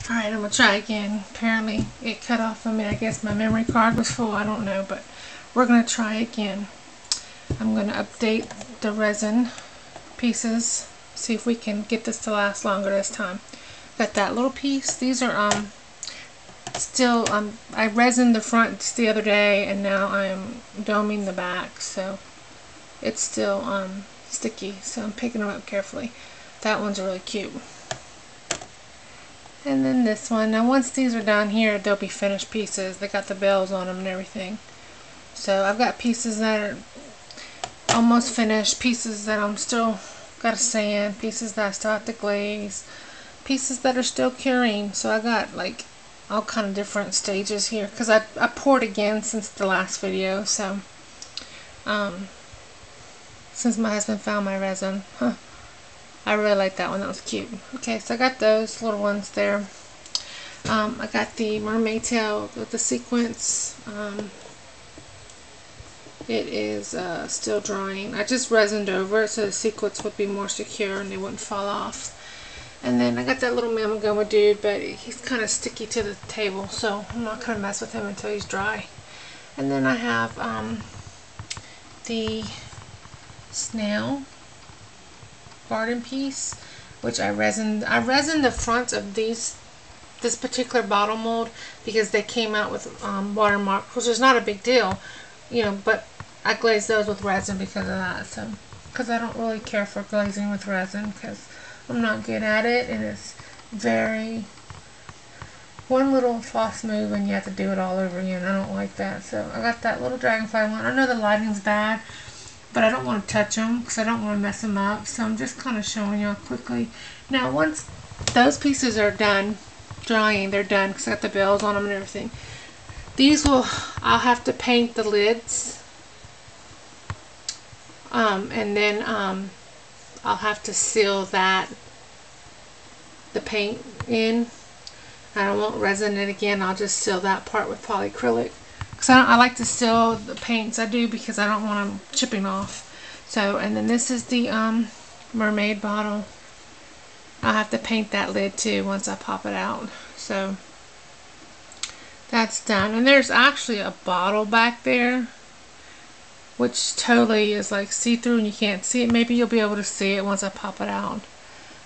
Alright, I'm going to try again. Apparently it cut off on me. I guess my memory card was full. I don't know, but we're going to try again. I'm going to update the resin pieces. See if we can get this to last longer this time. Got that little piece. These are still, I resined the front the other day, and now I'm doming the back, so it's still sticky, so I'm picking them up carefully. That one's really cute. And then this one. Now once these are down here, they'll be finished pieces. They got the bells on them and everything. So I've got pieces that are almost finished, pieces that I'm still got to sand, pieces that I still have to glaze, pieces that are still curing. So I got like all kind of different stages here, because I poured again since the last video. So since my husband found my resin, I really like that one. That was cute. Okay, so I got those little ones there. I got the mermaid tail with the sequins. It is still drying. I just resined over it so the sequins would be more secure and they wouldn't fall off. And then I got that little mamagoma dude, but he's kind of sticky to the table, so I'm not going to mess with him until he's dry. And then I have the snail garden piece, which I resined. I resined the front of this particular bottle mold because they came out with watermark, which is not a big deal, you know, but I glazed those with resin because of that. So, because I don't really care for glazing with resin because I'm not good at it, and it's very one little false move and you have to do it all over again. I don't like that. So I got that little dragonfly one. I know the lighting's bad, but I don't want to touch them because I don't want to mess them up. So I'm just kind of showing y'all quickly. Now once those pieces are done drying, they're done because I got the bells on them and everything. I'll have to paint the lids. And then I'll have to seal the paint in. I won't resin it again. I'll just seal that part with polyacrylic. Because I like to seal the paints. I do because I don't want them chipping off. So, and then this is the mermaid bottle. I'll have to paint that lid too once I pop it out. So that's done. And there's actually a bottle back there, which totally is like see-through and you can't see it. Maybe you'll be able to see it once I pop it out.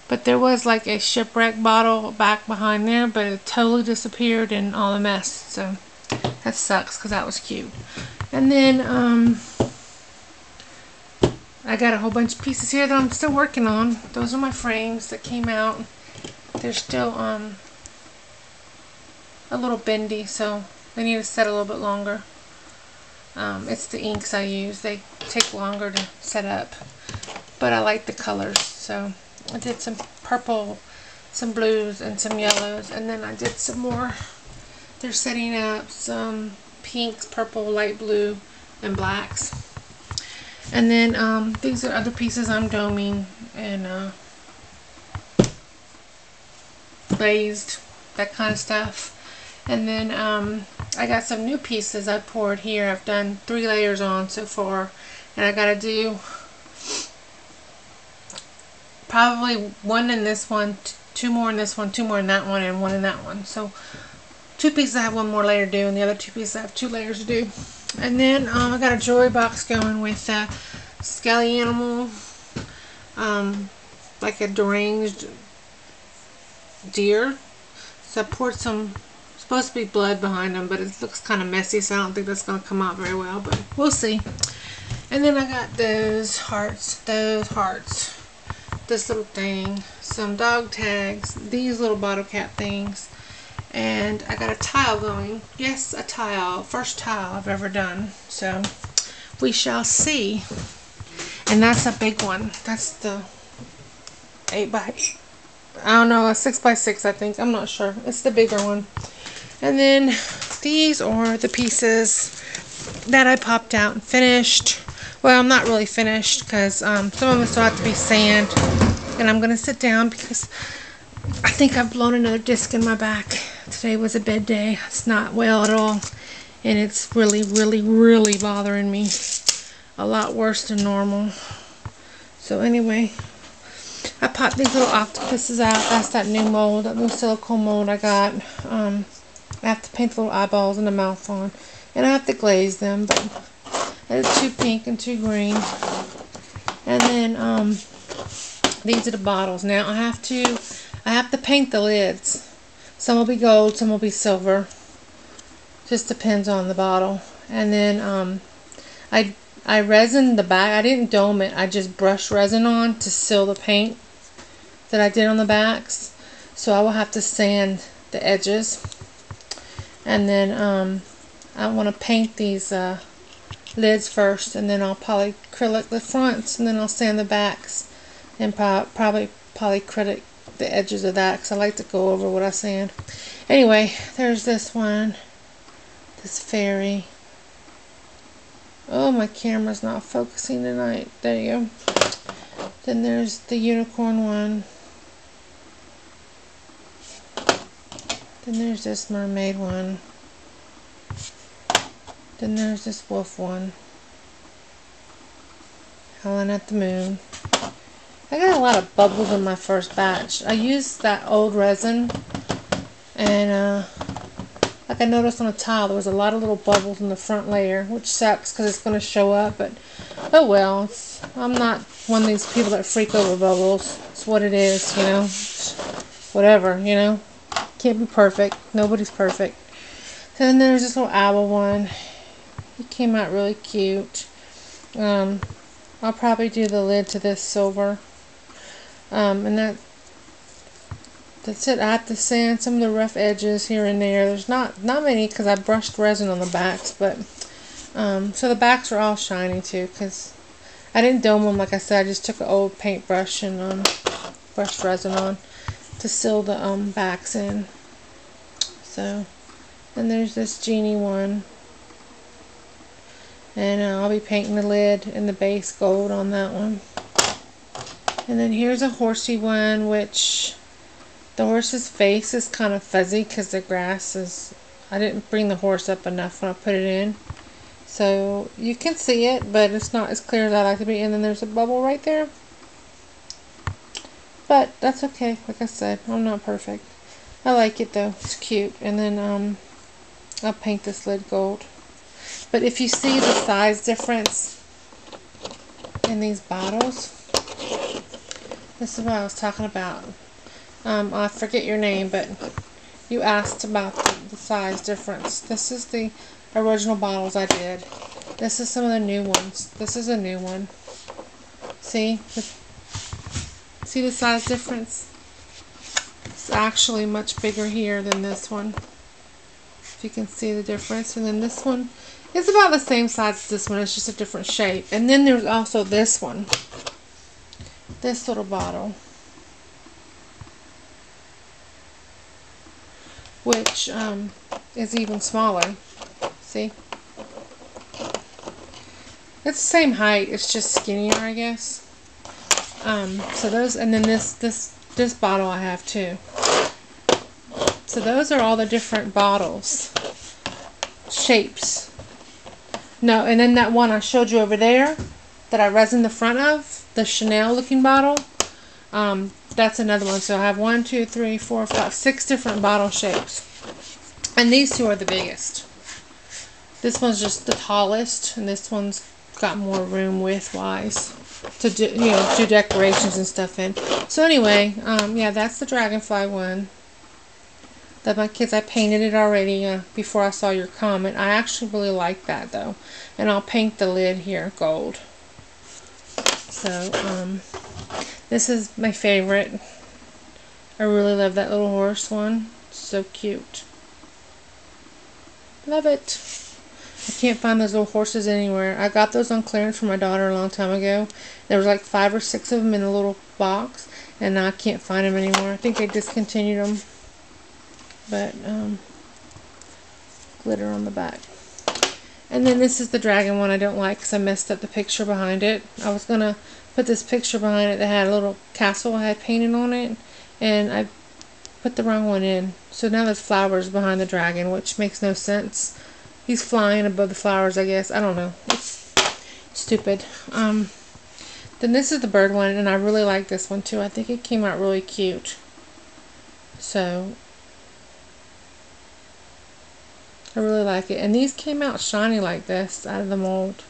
But there was like a shipwreck bottle back behind there, but it totally disappeared in all the mess. So that sucks because that was cute. And then I got a whole bunch of pieces here that I'm still working on. Those are my frames that came out. They're still a little bendy, so they need to set a little bit longer. It's the inks I use. They take longer to set up, but I like the colors. So I did some purple, some blues, and some yellows, and then I did some more. They're setting up some pinks, purple, light blue, and blacks. And then these are other pieces I'm doming and glazed, that kind of stuff. And then I got some new pieces I poured here. I've done 3 layers on so far, and I gotta do probably 1 in this one, 2 more in this one, 2 more in that one, and 1 in that one. So 2 pieces I have 1 more layer to do, and the other 2 pieces I have 2 layers to do. And then I got a jewelry box going with a skelly animal, like a deranged deer. So I poured some, supposed to be blood behind them, but it looks kind of messy, so I don't think that's going to come out very well, but we'll see. And then I got those hearts, this little thing, some dog tags, these little bottle cap things, and I got a tile going. Yes, a tile, first tile I've ever done, so we shall see. And that's a big one. That's the 8x, I don't know, a 6x6 I think, I'm not sure. It's the bigger one. And then these are the pieces that I popped out and finished. Well, I'm not really finished because some of them still have to be sand. And I'm going to sit down because I think I've blown another disc in my back. Today was a bad day. It's not well at all. And it's really, really, really bothering me. A lot worse than normal. So anyway, I popped these little octopuses out. That's that new mold, that new silicone mold I got. I have to paint the little eyeballs and the mouth on. And I have to glaze them, but there's 2 pink and 2 green. And then these are the bottles. Now I have to paint the lids. Some will be gold, some will be silver. Just depends on the bottle. And then I resined the back. I didn't dome it. I just brushed resin on to seal the paint that I did on the backs. So I will have to sand the edges. And then I want to paint these lids first, and then I'll polyacrylic the fronts, and then I'll sand the backs, and probably polyacrylic the edges of that, because I like to go over what I sand. Anyway, there's this one, this fairy. Oh, my camera's not focusing tonight. There you go. Then there's the unicorn one. Then there's this mermaid one. Then there's this wolf one. Howling at the moon. I got a lot of bubbles in my first batch. I used that old resin, and like I noticed on a tile, there was a lot of little bubbles in the front layer, which sucks because it's going to show up, but oh well. I'm not one of these people that freak over bubbles. It's what it is, you know. Whatever, you know. Can't be perfect. Nobody's perfect. Then there's this little owl one. It came out really cute. I'll probably do the lid to this silver. And that's it. I have to sand some of the rough edges here and there. There's not many because I brushed resin on the backs, but so the backs are all shiny too because I didn't dome them. Like I said, I just took an old paintbrush and brushed resin on to seal the backs in. So then there's this genie one. And I'll be painting the lid and the base gold on that one. And then here's a horsey one, which the horse's face is kind of fuzzy because the grass is... I didn't bring the horse up enough when I put it in. So you can see it, but it's not as clear as I like it to be. And then there's a bubble right there. But that's okay. Like I said, I'm not perfect. I like it though. It's cute. And then I'll paint this lid gold. But if you see the size difference in these bottles, this is what I was talking about. I forget your name, but you asked about the size difference. This is the original bottles I did. This is some of the new ones. This is a new one. See the size difference? It's actually much bigger here than this one. If you can see the difference. And then this one, it's about the same size as this one. It's just a different shape. And then there's also this one. This little bottle. Which is even smaller. See? It's the same height. It's just skinnier, I guess. So those, and then this bottle I have too. So those are all the different bottles. Shapes. No, and then that one I showed you over there that I resined the front of, the Chanel looking bottle, that's another one. So I have 1, 2, 3, 4, 5, 6 different bottle shapes. And these two are the biggest. This one's just the tallest, and this one's got more room width-wise to do, do decorations and stuff in. So anyway, yeah, that's the dragonfly one. That my kids, I painted it already before I saw your comment. I actually really like that though. And I'll paint the lid here gold. So, this is my favorite. I really love that little horse one. So cute. Love it. I can't find those little horses anywhere. I got those on clearance for my daughter a long time ago. There was like 5 or 6 of them in a little box. And now I can't find them anymore. I think they discontinued them. But glitter on the back. And then this is the dragon one I don't like because I messed up the picture behind it. I was going to put this picture behind it that had a little castle I had painted on it, and I put the wrong one in. So now there's flowers behind the dragon, which makes no sense. He's flying above the flowers, I guess. I don't know. It's stupid. Then this is the bird one, and I really like this one too. I think it came out really cute. So I really like it. And these came out shiny like this out of the mold.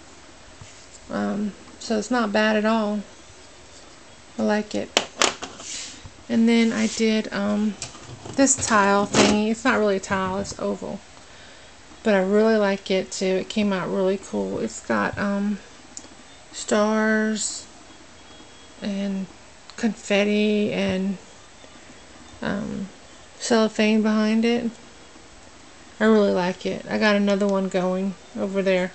So it's not bad at all. I like it. And then I did this tile thingy. It's not really a tile, it's oval. But I really like it too. It came out really cool. It's got stars and confetti and cellophane behind it. I really like it. I got another one going over there.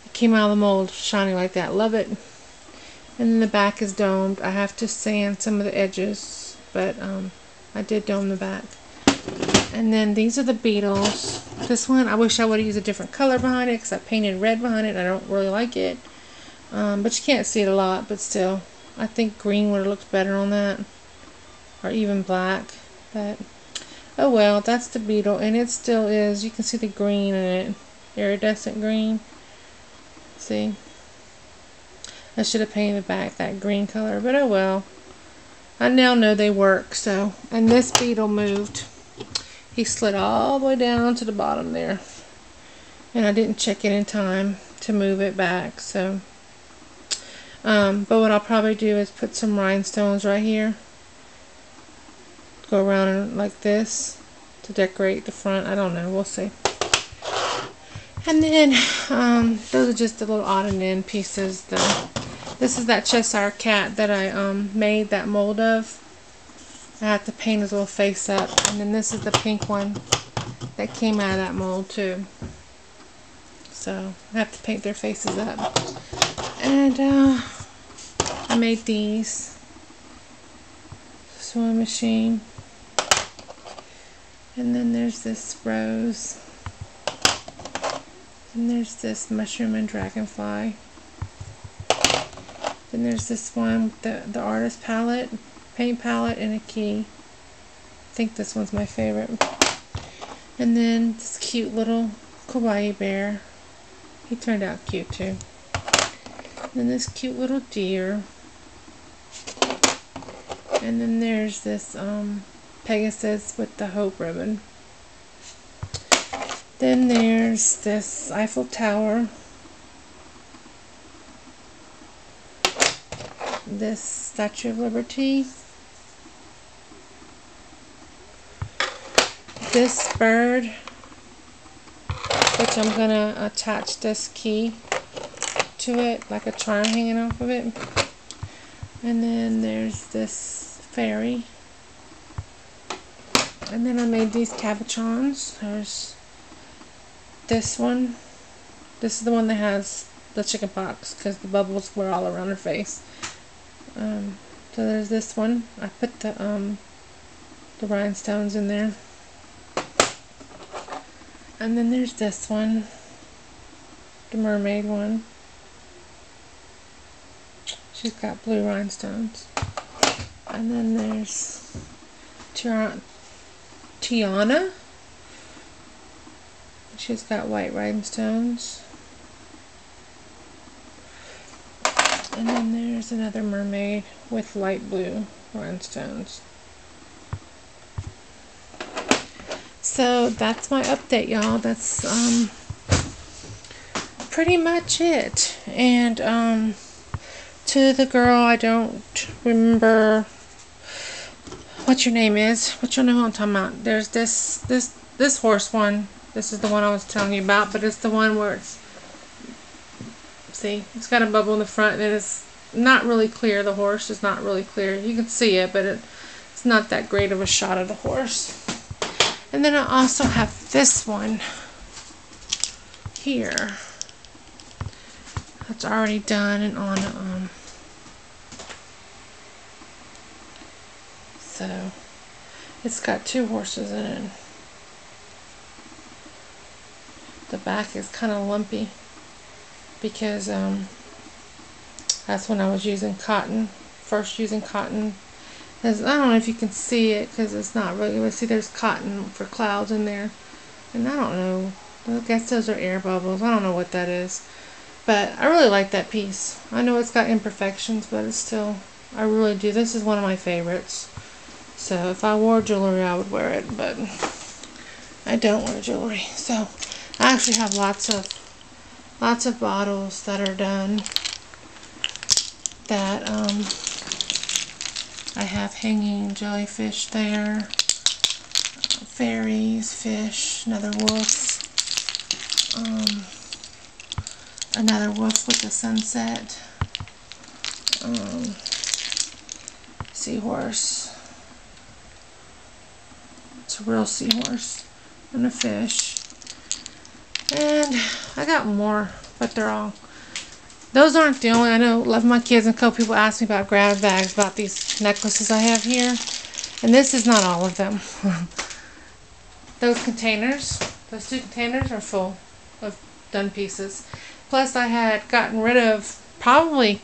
It came out of the mold shiny like that. Love it. And then the back is domed. I have to sand some of the edges, but I did dome the back. And then these are the beetles. This one, I wish I would have used a different color behind it because I painted red behind it. I don't really like it. But you can't see it a lot, but still. I think green would have looked better on that. Or even black. But oh well, that's the beetle. And it still is. You can see the green in it. Iridescent green. See? I should have painted the back that green color, but oh well. I now know they work, so. And this beetle moved. He slid all the way down to the bottom there. And I didn't check it in time to move it back, so. But what I'll probably do is put some rhinestones right here. Go around like this to decorate the front. I don't know, we'll see. And then, those are just the little odd and end pieces. This is that Cheshire cat that I made that mold of. I have to paint his little face up. And then this is the pink one that came out of that mold too. So I have to paint their faces up. And I made these. Sewing machine. And then there's this rose. And there's this mushroom and dragonfly. Then there's this one with the artist palette, paint palette, and a key. I think this one's my favorite. And then this cute little kawaii bear. He turned out cute too. And then this cute little deer. And then there's this Pegasus with the hope ribbon. Then there's this Eiffel Tower. This Statue of Liberty. This bird, which I'm gonna attach this key to it, like a charm hanging off of it. And then there's this fairy. And then I made these cabochons. There's this one. This is the one that has the chicken pox because the bubbles were all around her face. So there's this one. I put the rhinestones in there. And then there's this one, the mermaid one. She's got blue rhinestones. And then there's Tiana. She's got white rhinestones. And then there's another mermaid with light blue rhinestones. So that's my update, y'all. That's pretty much it. And to the girl, I don't remember what your name is. But you'll know who I'm talking about. There's this horse one. This is the one I was telling you about, but it's the one where it's, see, it's got a bubble in the front, and it's not really clear. The horse is not really clear. You can see it, but it's not that great of a shot of the horse. And then I also have this one here that's already done and on so it's got two horses in it. The back is kind of lumpy because that's when I was using cotton, first using cotton. I don't know if you can see it because it's not really, but see there's cotton for clouds in there. And I don't know, I guess those are air bubbles. I don't know what that is. But I really like that piece. I know it's got imperfections, but it's still, I really do. This is one of my favorites. So if I wore jewelry, I would wear it, but I don't wear jewelry. So I actually have lots of bottles that are done that I have hanging jellyfish there, fairies, fish, another wolf, with the sunset, seahorse. It's a real seahorse, and a fish. And I got more, but those aren't the only. I know a lot of my kids and people ask me about grab bags, about these necklaces I have here. And this is not all of them. Those two containers are full of done pieces. Plus I had gotten rid of probably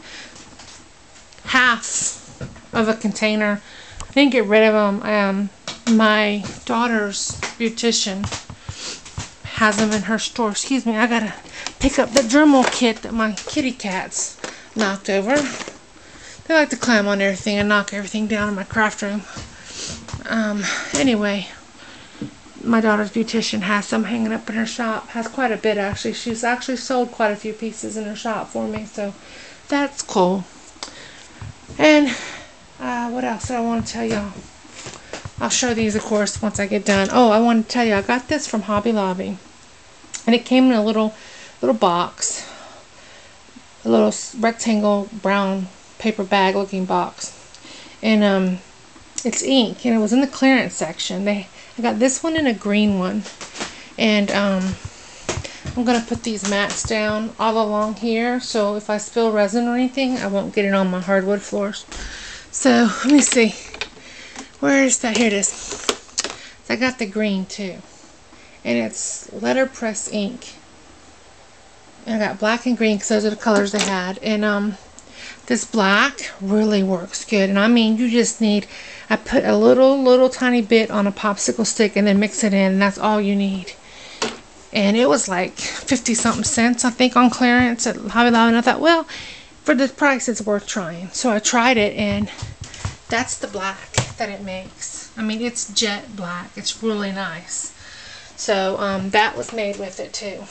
half of a container. I didn't get rid of them. My daughter's beautician has them in her store. Excuse me, I gotta pick up the Dremel kit that my kitty cats knocked over. They like to climb on everything and knock everything down in my craft room. Anyway, my daughter's beautician has some hanging up in her shop. Has quite a bit actually. She's actually sold quite a few pieces in her shop for me, so that's cool. And what else did I want to tell y'all? I'll show these, of course, once I get done. Oh, I want to tell you, I got this from Hobby Lobby, and it came in a little box, a little rectangle brown paper bag looking box, and it's ink, and it was in the clearance section. I got this one and a green one, and I'm gonna put these mats down all along here, so if I spill resin or anything, I won't get it on my hardwood floors. So let me see. Where is that? Here it is. So I got the green too, and it's letterpress ink. And I got black and green because those are the colors they had. And this black really works good. And I mean, you just need. I put a little tiny bit on a popsicle stick and then mix it in, and that's all you need. And it was like 50-something cents, I think, on clearance at Hobby Lobby. And I thought, well, for the price, it's worth trying. So I tried it, and that's the black that it makes. I mean, it's jet black. It's really nice. So that was made with it too.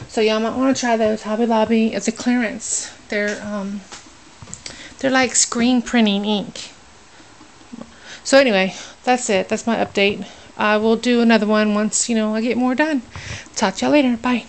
So y'all might want to try those. Hobby Lobby. It's a clearance. They're like screen printing ink. So anyway, that's it. That's my update. I will do another one once I get more done. Talk to y'all later. Bye.